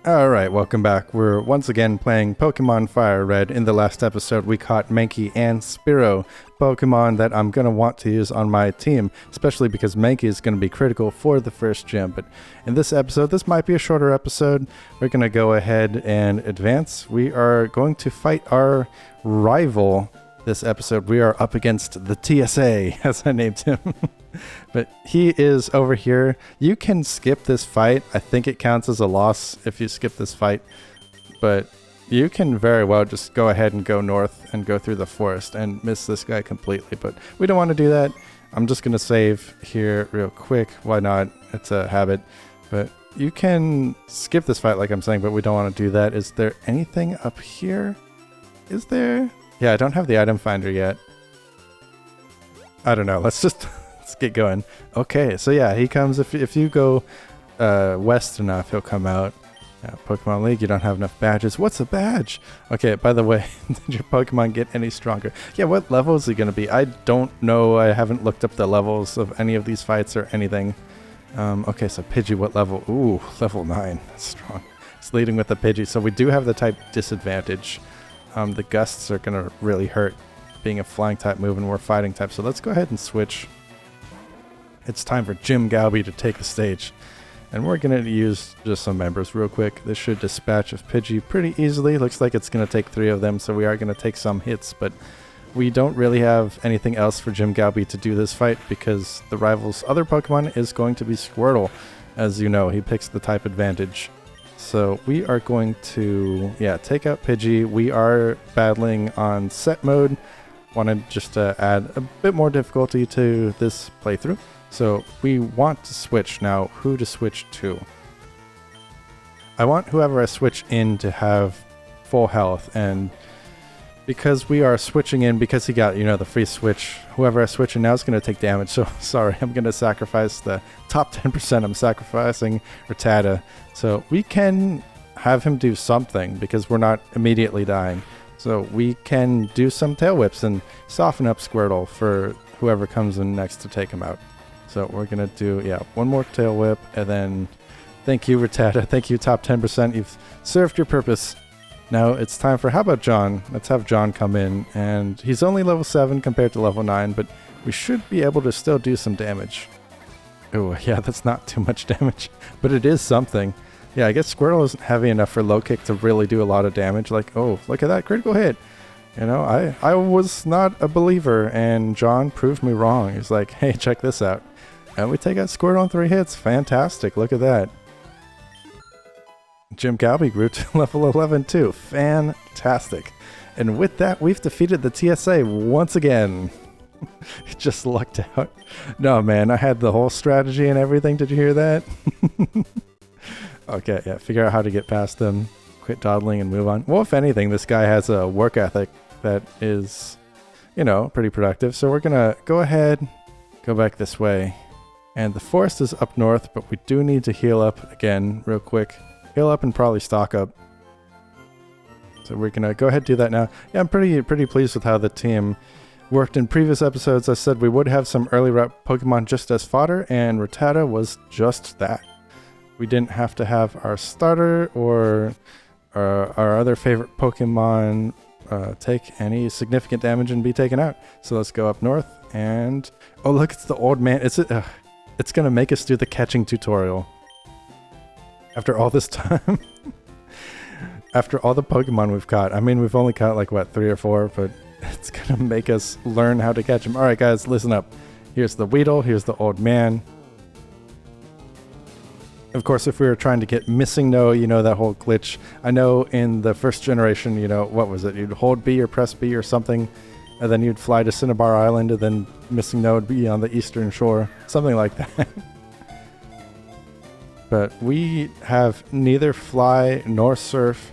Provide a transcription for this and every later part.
Alright, welcome back. We're once again playing Pokemon FireRed. In the last episode, we caught Mankey and Spearow, Pokemon that I'm going to want to use on my team, especially because Mankey is going to be critical for the first gym. But in this episode, this might be a shorter episode. We're going to go ahead and advance. We are going to fight our rival this episode. We are up against the TSA, as I named him. But he is over here. You can skip this fight. I think it counts as a loss if you skip this fight. But you can very well just go ahead and go north and go through the forest and miss this guy completely. But we don't want to do that. I'm just going to save here real quick. Why not? It's a habit. But you can skip this fight like I'm saying, but we don't want to do that. Is there anything up here? Is there? Yeah, I don't have the item finder yet. I don't know. Let's get going. Okay, so yeah, he comes if you go west enough, he'll come out. Pokemon League, you don't have enough badges. What's a badge? Okay, by the way, did your Pokemon get any stronger? Yeah, what level is he going to be? I don't know. I haven't looked up the levels of any of these fights or anything. Okay, so Pidgey, what level? Ooh, level 9. That's strong. It's leading with the Pidgey, so we do have the type disadvantage. The gusts are going to really hurt being a flying type move and we're fighting type. So let's go ahead and switch. It's time for Jim Galby to take the stage. And we're going to use just some members real quick. This should dispatch of Pidgey pretty easily. Looks like it's going to take 3 of them, so we are going to take some hits. But we don't really have anything else for Jim Galby to do this fight because the rival's other Pokemon is going to be Squirtle. As you know, he picks the type advantage. So we are going to, take out Pidgey. We are battling on set mode. Wanted just to add a bit more difficulty to this playthrough. So we want to switch now. Who to switch to? I want whoever I switch in to have full health, and because we are switching in, because he got, the free switch, whoever I switch in now is going to take damage. So sorry, I'm going to sacrifice the top 10%. I'm sacrificing Rattata. So we can have him do something because we're not immediately dying. So we can do some tail whips and soften up Squirtle for whoever comes in next to take him out. So we're going to do, one more tail whip, and then thank you, Rattata. Thank you, top 10%. You've served your purpose. Now it's time for, how about Jon? Let's have Jon come in, and he's only level 7 compared to level 9, but we should be able to still do some damage. Oh, yeah, that's not too much damage, but it is something. Yeah, I guess Squirtle isn't heavy enough for low kick to really do a lot of damage. Like, oh, look at that critical hit. I was not a believer, and Jon proved me wrong. He's like, hey, check this out. And we take out Squirtle on 3 hits. Fantastic. Look at that. Jim Galby grew to level 11 too. Fantastic. And with that, we've defeated the TSA once again. Just lucked out. No, man, I had the whole strategy and everything. Did you hear that? Okay, figure out how to get past them. Quit dawdling and move on. Well, if anything, this guy has a work ethic that is, pretty productive. So we're going to go ahead, go back this way. And the forest is up north, but we do need to heal up again real quick. Heal up and probably stock up. So we're going to go ahead and do that now. Yeah, I'm pretty pleased with how the team worked in previous episodes. I said we would have some early route Pokemon just as fodder, and Rattata was just that. We didn't have to have our starter or our other favorite Pokemon take any significant damage and be taken out. So let's go up north and... Oh, look, it's the old man. It's going to make us do the catching tutorial. After all this time. After all the Pokemon we've caught. I mean, we've only caught like, 3 or 4, but it's going to make us learn how to catch them. All right, guys, listen up. Here's the Weedle. Here's the old man. Of course, if we were trying to get Missing No, that whole glitch. I know in the first generation, what was it? You'd hold B or press B or something, and then you'd fly to Cinnabar Island, and then Missing No would be on the eastern shore. Something like that. But we have neither fly nor surf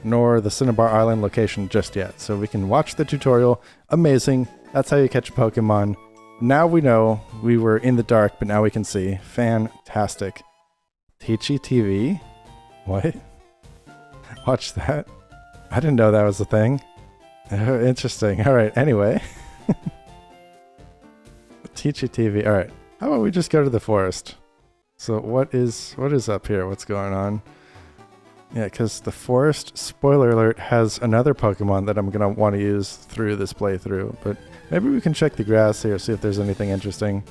nor the Cinnabar Island location just yet. So we can watch the tutorial. Amazing. That's how you catch a Pokemon. Now we know. We were in the dark, but now we can see. Fantastic. Teachy TV? What? Watch that. I didn't know that was a thing. Oh, interesting. Alright, anyway. Teachy TV. Alright. How about we just go to the forest? So what is up here? What's going on? Yeah, because the forest, spoiler alert, has another Pokemon that I'm going to want to use through this playthrough. But maybe we can check the grass here, see if there's anything interesting.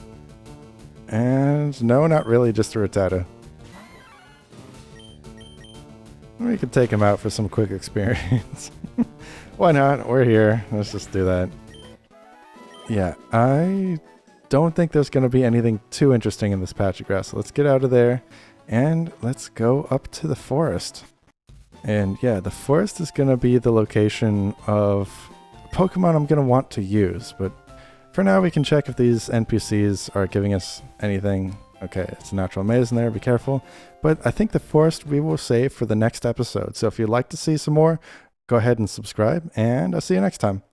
And no, not really, just a Rattata. We could take him out for some quick experience. Why not? We're here. Let's just do that. Yeah, I don't think there's going to be anything too interesting in this patch of grass. So let's get out of there and let's go up to the forest. And yeah, the forest is going to be the location of Pokemon I'm going to want to use. But for now, we can check if these NPCs are giving us anything. Okay, it's a natural maze in there. Be careful. But I think the forest we will save for the next episode. So if you'd like to see some more, go ahead and subscribe, and I'll see you next time.